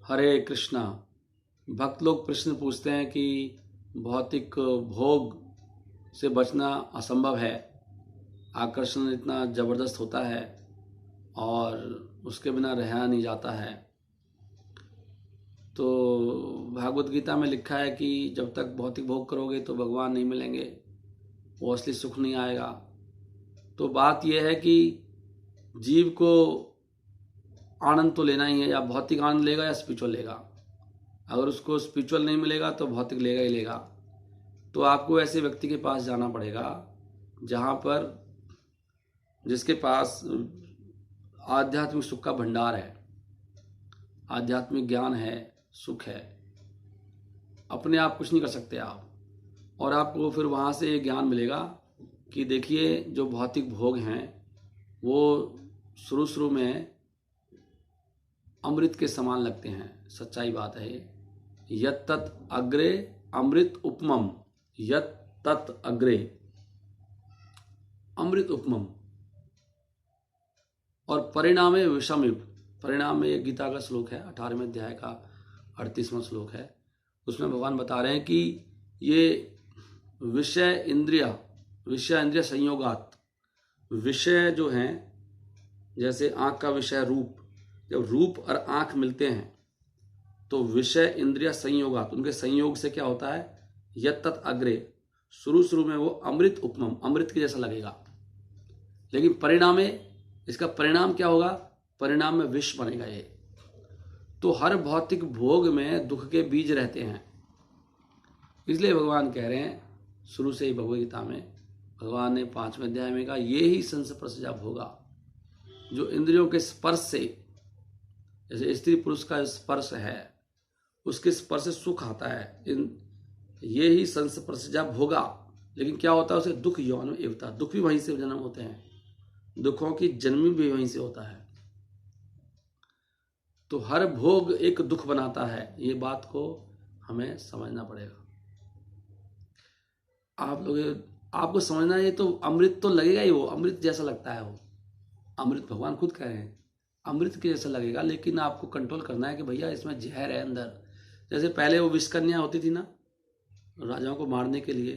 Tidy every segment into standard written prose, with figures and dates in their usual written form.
हरे कृष्णा। भक्त लोग प्रश्न पूछते हैं कि भौतिक भोग से बचना असंभव है, आकर्षण इतना ज़बरदस्त होता है और उसके बिना रहा नहीं जाता है। तो भागवत गीता में लिखा है कि जब तक भौतिक भोग करोगे तो भगवान नहीं मिलेंगे, वो असली सुख नहीं आएगा। तो बात यह है कि जीव को आनंद तो लेना ही है, या भौतिक आनंद लेगा या स्पिरिचुअल लेगा। अगर उसको स्पिरिचुअल नहीं मिलेगा तो भौतिक लेगा ही लेगा। तो आपको ऐसे व्यक्ति के पास जाना पड़ेगा जहाँ पर जिसके पास आध्यात्मिक सुख का भंडार है, आध्यात्मिक ज्ञान है, सुख है। अपने आप कुछ नहीं कर सकते आप, और आपको फिर वहाँ से ये ज्ञान मिलेगा कि देखिए जो भौतिक भोग हैं वो शुरू में अमृत के समान लगते हैं। सच्चाई बात है ये। यत तत् अग्रे अमृत उपमम, यत तत् अग्रे अमृत उपमम, और परिणामे विषम। परिणाम में एक गीता का श्लोक है, 18वें अध्याय का 38वां श्लोक है। उसमें भगवान बता रहे हैं कि ये विषय इंद्रिय संयोगात, विषय जो हैं, जैसे आंख का विषय रूप, जब रूप और आंख मिलते हैं तो विषय इंद्रिय संयोगात, उनके संयोग से क्या होता है, यत तत् अग्रे, शुरू में वो अमृत उपमम, अमृत के जैसा लगेगा। लेकिन परिणाम में इसका परिणाम क्या होगा, परिणाम में विष बनेगा ये। तो हर भौतिक भोग में दुख के बीज रहते हैं। इसलिए भगवान कह रहे हैं शुरू से ही भगवद गीता में, भगवान ने 5वें अध्याय में कहा, ये ही संस्पर्शजा भोगा, जो इंद्रियों के स्पर्श से, जैसे स्त्री पुरुष का स्पर्श है, उसके स्पर्श से सुख आता है, ये ही संस्पर्शजा भोगा। लेकिन क्या होता है, उसे दुख यौन एवता, दुख भी वहीं से जन्म होते हैं, दुखों की जन्म भी वहीं से होता है। तो हर भोग एक दुख बनाता है, ये बात को हमें समझना पड़ेगा। आपको समझना है। तो अमृत तो लगेगा ही, वो अमृत जैसा लगता है। वो अमृत भगवान खुद कह रहे हैं अमृत के जैसा लगेगा, लेकिन आपको कंट्रोल करना है कि भैया इसमें जहर है अंदर। जैसे पहले वो विषकन्या होती थी ना, राजाओं को मारने के लिए,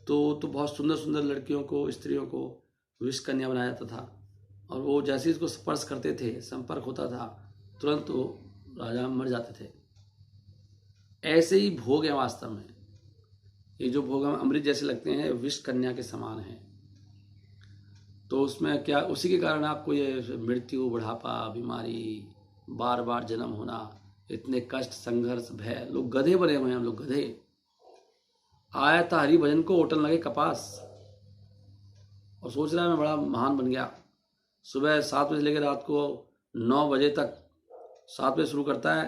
तो बहुत सुंदर सुंदर लड़कियों को, स्त्रियों को विषकन्या बनाया जाता था, और वो जैसे इसको स्पर्श करते थे, संपर्क होता था, तुरंत वो राजा मर जाते थे। ऐसे ही भोग है वास्तव में। ये जो भोग हमें अमृत जैसे लगते हैं, विष कन्या के समान है। तो उसमें क्या, उसी के कारण आपको ये मृत्यु, बुढ़ापा, बीमारी, बार बार जन्म होना, इतने कष्ट, संघर्ष, भय। लोग गधे बने हुए हैं, हम लोग गधे। आया था हरि भजन को, ओटन लगे कपास, और सोच रहा है मैं बड़ा महान बन गया। सुबह 7 बजे लेकर रात को 9 बजे तक, 7 बजे शुरू करता है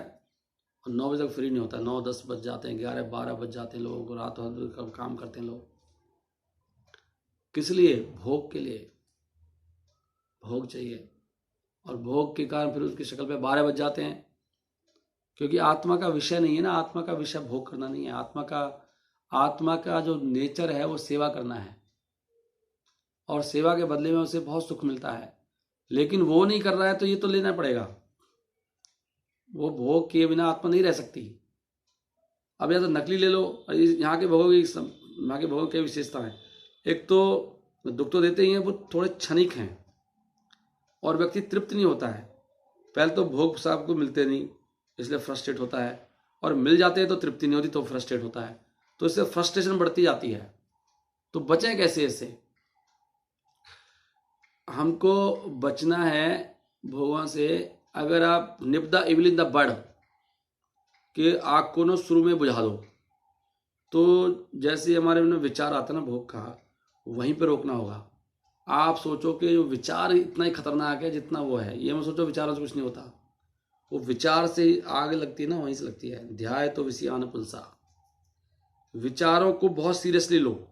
और 9 बजे तक फ्री नहीं होता। 9-10 बज जाते हैं, 11-12 बज जाते हैं लोगों को, रात भर काम करते हैं लोग। किस लिए? भोग के लिए। भोग चाहिए, और भोग के कारण फिर उसकी शक्ल पे 12 बज जाते हैं, क्योंकि आत्मा का विषय नहीं है ना। आत्मा का विषय भोग करना नहीं है। आत्मा का जो नेचर है वो सेवा करना है, और सेवा के बदले में उसे बहुत सुख मिलता है। लेकिन वो नहीं कर रहा है तो ये तो लेना पड़ेगा। वो भोग के बिना आत्मा नहीं रह सकती। अब या तो नकली ले लो। यहाँ के भोगों की विशेषता है, एक तो दुख तो देते ही हैं, वो थोड़े क्षणिक हैं, और व्यक्ति तृप्त नहीं होता है। पहले तो भोग साहब को मिलते नहीं, इसलिए फ्रस्ट्रेट होता है, और मिल जाते हैं तो तृप्ति नहीं होती, तो फ्रस्ट्रेट होता है। तो इससे फ्रस्ट्रेशन बढ़ती जाती है। तो बचें कैसे इससे? हमको बचना है भोगों से। अगर आप nip the evil in the bud, कि आग को ना शुरू में बुझा दो, तो जैसे हमारे में विचार आता ना भोग का, वहीं पे रोकना होगा। आप सोचो कि जो विचार इतना ही खतरनाक है जितना वो है, ये मत सोचो विचारों से कुछ नहीं होता। वो विचार से आग लगती है ना, वहीं से लगती है। ध्याय तो विषयान पुलसा, विचारों को बहुत सीरियसली लो।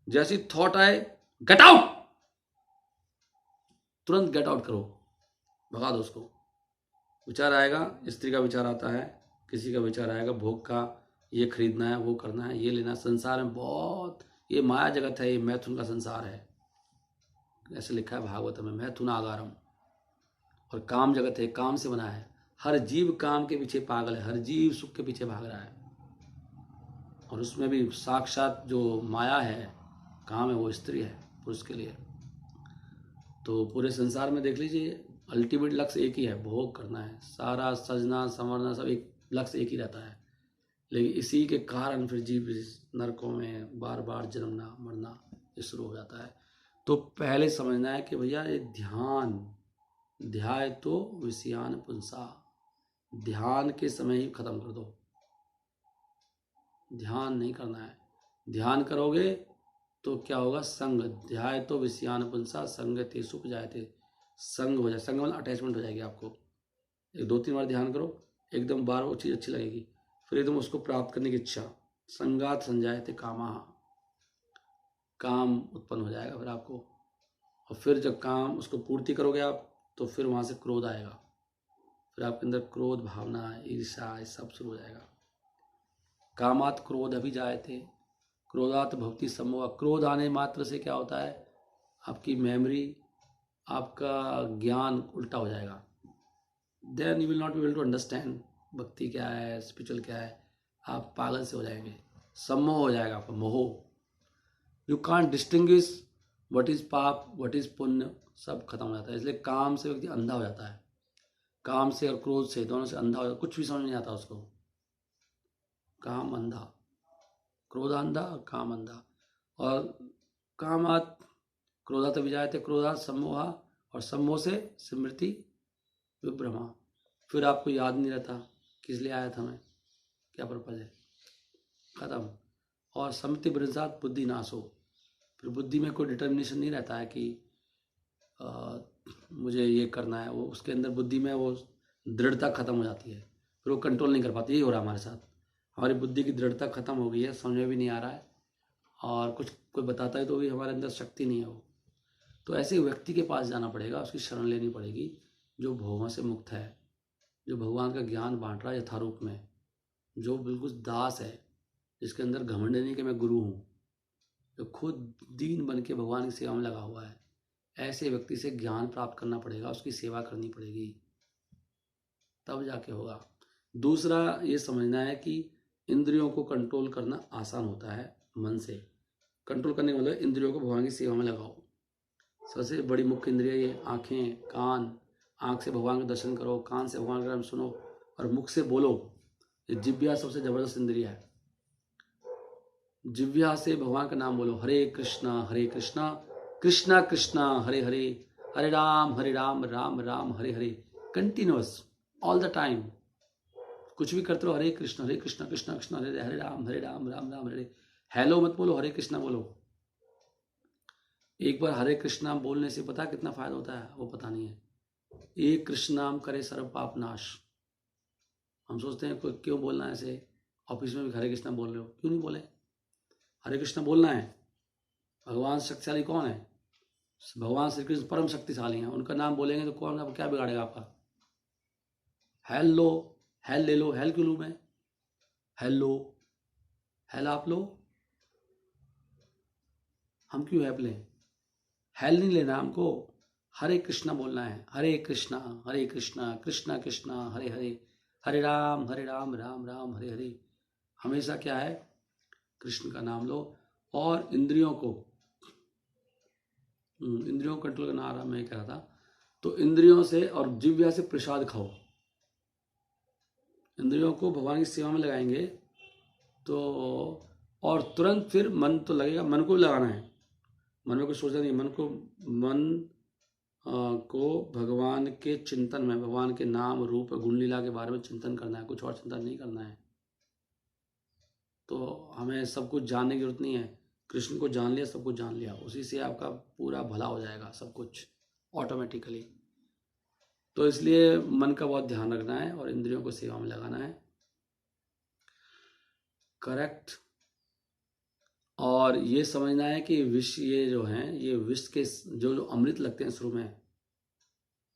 जैसी थॉट आए, गेट आउट, तुरंत गेट आउट करो, भगा दो उसको। विचार आएगा, स्त्री का विचार आता है, किसी का विचार आएगा भोग का, ये खरीदना है, वो करना है, ये लेना। संसार में बहुत, ये माया जगत है, ये मैथुन का संसार है। ऐसे लिखा है भागवत में, मैथुन आगारम। और काम जगत है, काम से बना है। हर जीव काम के पीछे पागल है, हर जीव सुख के पीछे भाग रहा है, और उसमें भी साक्षात जो माया है, काम है, वो स्त्री है पुरुष के लिए। तो पूरे संसार में देख लीजिए, अल्टीमेट लक्ष्य एक ही है, भोग करना है, सारा सजना संवरना सब एक लक्ष्य एक ही रहता है। लेकिन इसी के कारण फिर जीव नरकों में बार बार जन्मना मरना ये शुरू हो जाता है। तो पहले समझना है कि भैया ये ध्यान, ध्याय तो विषयान पुंसा, ध्यान के समय ही खत्म कर दो, ध्यान नहीं करना है। ध्यान करोगे तो क्या होगा, संग, ध्याय तो विषयान पुंसा संग ते सुख जायते, संग हो जाए, संग मतलब अटैचमेंट हो जाएगी आपको। एक 2-3 बार ध्यान करो, एकदम बार वो चीज़ अच्छी लगेगी, फिर एकदम उसको प्राप्त करने की इच्छा, संगात संजायते कामा, काम उत्पन्न हो जाएगा फिर आपको। और फिर जब काम उसको पूर्ति करोगे आप, तो फिर वहाँ से क्रोध आएगा, फिर आपके अंदर क्रोध भावना, ईर्ष्या, ये सब शुरू हो जाएगा। कामात क्रोध अभी जायते, क्रोधात भवति सम्मोह, क्रोध आने मात्र से क्या होता है, आपकी मेमोरी, आपका ज्ञान उल्टा हो जाएगा। Then you will not be able to understand भक्ति क्या है, स्पिरिचुअल क्या है, आप पागल से हो जाएंगे, सम्मोह हो जाएगा आपका, मोह। You can't distinguish what is पाप व्हाट इज पुण्य, सब खत्म हो जाता है। इसलिए काम से व्यक्ति अंधा हो जाता है, काम से और क्रोध से, दोनों से अंधा हो जाता है, कुछ भी समझ नहीं आता उसको। काम अंधा, क्रोध अंधा, काम अंधा। और कामात क्रोधात विजायते, क्रोधात सम्मोहा, और सम्मोह से स्मृति विभ्रमा, फिर आपको याद नहीं रहता किस लिए आया था मैं, क्या पर्पज है, खत्म। और स्मृति भ्रंशात बुद्धि नाश हो, फिर बुद्धि में कोई डिटर्मिनेशन नहीं रहता है कि मुझे ये करना है, वो उसके अंदर बुद्धि में वो दृढ़ता खत्म हो जाती है, फिर वो कंट्रोल नहीं कर पाती। यही हो रहा है हमारे साथ, हमारी बुद्धि की दृढ़ता खत्म हो गई है, समझ में भी नहीं आ रहा है, और कुछ कोई बताता है तो भी हमारे अंदर शक्ति नहीं है वो। तो ऐसे व्यक्ति के पास जाना पड़ेगा, उसकी शरण लेनी पड़ेगी, जो भोगों से मुक्त है, जो भगवान का ज्ञान बांट रहा है यथारूप में, जो बिल्कुल दास है, जिसके अंदर घमंड नहीं कि मैं गुरु हूँ, जो खुद दीन बन के भगवान की सेवा में लगा हुआ है। ऐसे व्यक्ति से ज्ञान प्राप्त करना पड़ेगा, उसकी सेवा करनी पड़ेगी, तब जाके होगा। दूसरा ये समझना है कि इंद्रियों को कंट्रोल करना आसान होता है मन से। कंट्रोल करने का मतलब इंद्रियों को भगवान की सेवा में लगाओ। सबसे बड़ी मुख्य इंद्रिय ये आँखें, कान, आँख से भगवान का दर्शन करो, कान से भगवान का नाम सुनो, और मुख से बोलो। ये जिह्वा सबसे जबरदस्त इंद्रिय है, जिह्वा से भगवान का नाम बोलो, हरे कृष्णा कृष्णा कृष्णा हरे हरे, हरे Ram Ram Ram Hare Hare, continuous all the time, कुछ भी करते रहो, हरे कृष्णा कृष्णा कृष्णा हरे हरे, हरे राम राम हरे। हेलो मत बोलो, हरे कृष्णा बोलो। एक बार हरे कृष्णा बोलने से पता कितना फायदा होता है, वो पता नहीं है। एक कृष्ण नाम करे सर्व पाप नाश। हम सोचते हैं कोई क्यों बोलना है ऐसे, ऑफिस में भी हरे कृष्णा बोल रहे हो, क्यों नहीं बोले, हरे कृष्णा बोलना है। भगवान शक्तिशाली कौन है, भगवान श्री कृष्ण परम शक्तिशाली हैं, उनका नाम बोलेंगे तो कौन आपको क्या बिगाड़ेगा आपका। हेल लो, हेल ले लो, हेल क्यों लूँ मैं, हेल लो, हेल आप लो, हम क्यों हेल्प लें, हेल नहीं लेना हमको, हरे कृष्णा बोलना है, हरे कृष्णा कृष्णा कृष्णा हरे हरे, हरे राम राम राम हरे हरे। हमेशा क्या है, कृष्ण का नाम लो। और इंद्रियों को कंट्रोल करना, आ रहा मैं कह रहा था, तो इंद्रियों से और जिह्वा से प्रसाद खाओ। इंद्रियों को भगवान की सेवा में लगाएंगे तो, और तुरंत फिर मन तो लगेगा, मन को भी लगाना है, मन में कुछ सोचना नहीं, मन को भगवान के चिंतन में, भगवान के नाम रूप गुण लीला के बारे में चिंतन करना है, कुछ और चिंतन नहीं करना है। तो हमें सब कुछ जानने की जरूरत नहीं है, कृष्ण को जान लिया, सब कुछ जान लिया, उसी से आपका पूरा भला हो जाएगा, सब कुछ ऑटोमेटिकली। तो इसलिए मन का बहुत ध्यान रखना है और इंद्रियों को सेवा में लगाना है, करेक्ट। और ये समझना है कि विष, ये जो हैं, ये विष के जो अमृत लगते हैं, शुरू में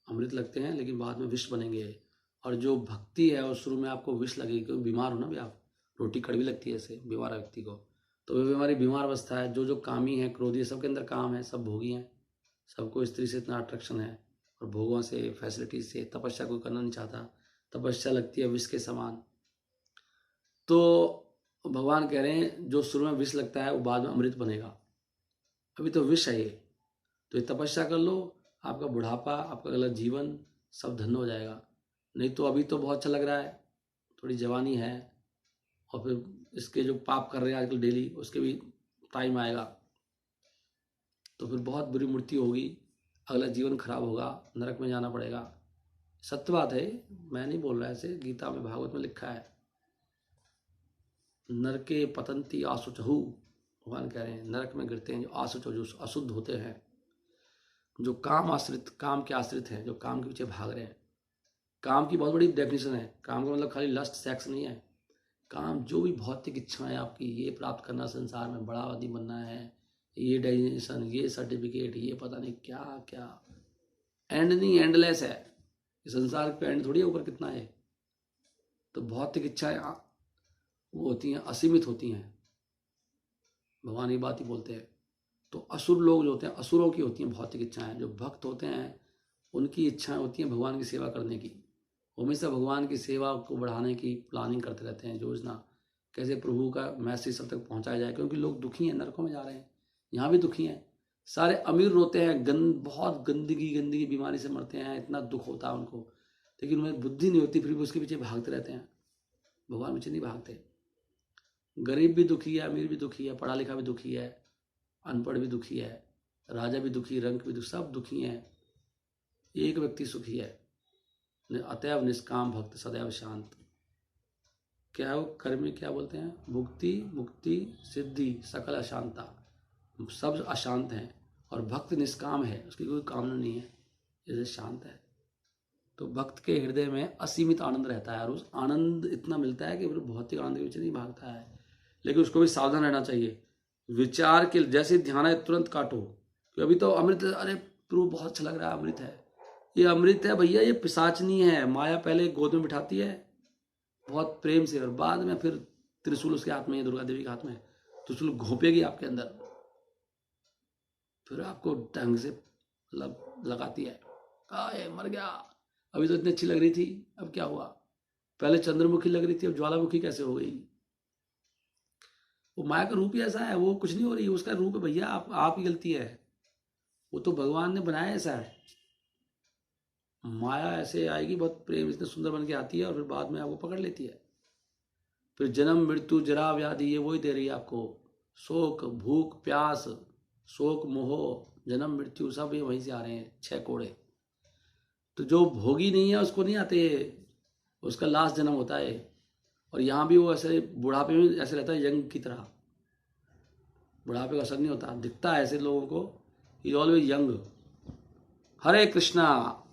अमृत लगते हैं लेकिन बाद में विष बनेंगे। और जो भक्ति है वो शुरू में आपको विष लगेगी, क्योंकि बीमार हो ना भी आप, रोटी कड़वी लगती है ऐसे बीमार व्यक्ति को, तो वो बीमारी बीमार अवस्था है। जो कामी है, क्रोधी, सबके अंदर काम है, सब भोगी हैं, सबको स्त्री से इतना अट्रैक्शन है, और भोगों से, फैसिलिटीज से, तपस्या कोई करना नहीं चाहता, तपस्या लगती है विष के समान। तो भगवान कह रहे हैं जो शुरू में विष लगता है वो बाद में अमृत बनेगा, अभी तो विष है ये। तो ये तपस्या कर लो, आपका बुढ़ापा, आपका अगला जीवन सब धन्य हो जाएगा। नहीं तो अभी तो बहुत अच्छा लग रहा है, थोड़ी जवानी है, और फिर इसके जो पाप कर रहे हैं आजकल डेली, उसके भी टाइम आएगा तो फिर बहुत बुरी मूर्ति होगी, अगला जीवन खराब होगा, नरक में जाना पड़ेगा। सत्य बात है, मैं नहीं बोल रहा ऐसे, गीता में भागवत में लिखा है। नरके पतंती आसुचहु, भगवान कह रहे हैं नरक में गिरते हैं जो आसुच, जो अशुद्ध होते हैं, जो काम आश्रित, काम के आश्रित हैं, जो काम के पीछे भाग रहे हैं। काम की बहुत बड़ी डेफिनेशन है। काम का मतलब खाली लस्ट सेक्स नहीं है। काम जो भी भौतिक इच्छाएं आपकी, ये प्राप्त करना, संसार में बड़ा आदमी बनना है, ये डेजिग्नेशन, ये सर्टिफिकेट, ये पता नहीं क्या क्या, एंड नहीं, एंडलेस है। संसार पे एंड थोड़ी है, ऊपर कितना है। तो भौतिक इच्छाएं वो होती हैं, असीमित होती हैं। भगवान ये बात ही बोलते हैं। तो असुर लोग जो होते हैं, असुरों की होती हैं भौतिक इच्छाएं। जो भक्त होते हैं उनकी इच्छाएं होती हैं भगवान की सेवा करने की। हमेशा भगवान की सेवा को बढ़ाने की प्लानिंग करते रहते हैं, योजना, कैसे प्रभु का मैसेज सब तक पहुंचाया जाए। क्योंकि लोग दुखी हैं, नरकों में जा रहे हैं, यहाँ भी दुखी हैं। सारे अमीर रोते हैं, बहुत गंदगी बीमारी से मरते हैं, इतना दुख होता है उनको, लेकिन उन्हें बुद्धि नहीं होती, फिर भी उसके पीछे भागते रहते हैं, भगवान पीछे नहीं भागते। गरीब भी दुखी है, अमीर भी दुखी है, पढ़ा लिखा भी दुखी है, अनपढ़ भी दुखी है, राजा भी दुखी, रंक भी दुखी, सब दुखी हैं। एक व्यक्ति सुखी है, अतएव निष्काम भक्त सदैव शांत। क्या वो कर्मी, क्या बोलते हैं, भुक्ति मुक्ति सिद्धि सकल अशांता, सब अशांत हैं। और भक्त निष्काम है, उसकी कोई कामना नहीं है, जैसे शांत है। तो भक्त के हृदय में असीमित आनंद रहता है, और उस आनंद इतना मिलता है कि फिर भौतिक आनंद के पीछे नहीं भागता है। लेकिन उसको भी सावधान रहना चाहिए। विचार के जैसे ध्यान है तुरंत काटो, कि अभी तो अमृत, अरे प्रभु बहुत अच्छा लग रहा है, अमृत है, ये अमृत है भैया, ये पिशाचनी है। माया पहले गोद में बिठाती है बहुत प्रेम से, और बाद में फिर त्रिशूल उसके हाथ में, दुर्गा देवी के हाथ में त्रिशूल घोंपेगी आपके अंदर, फिर आपको ढंग से लगाती है। ये मर गया, अभी तो इतनी अच्छी लग रही थी, अब क्या हुआ? पहले चंद्रमुखी लग रही थी, अब ज्वालामुखी कैसे हो गई? वो माया का रूप ही ऐसा है, वो कुछ नहीं हो रही, उसका रूप है भैया, आप ही गलती है। वो तो भगवान ने बनाया ऐसा है। माया ऐसे आएगी, बहुत प्रेम इतने सुंदर बन के आती है, और फिर बाद में आपको पकड़ लेती है। फिर जन्म मृत्यु जरा व्याधि, ये वही दे रही है आपको। शोक भूख प्यास, शोक मोह जन्म मृत्यु, सब ये वहीं से आ रहे हैं, 6 कोड़े। तो जो भोगी नहीं है उसको नहीं आते, उसका लास्ट जन्म होता है। और यहाँ भी वो ऐसे बुढ़ापे में ऐसे रहता है यंग की तरह, बुढ़ापे का असर नहीं होता, दिखता है ऐसे लोगों को, ही ऑलवेज यंग। हरे कृष्णा।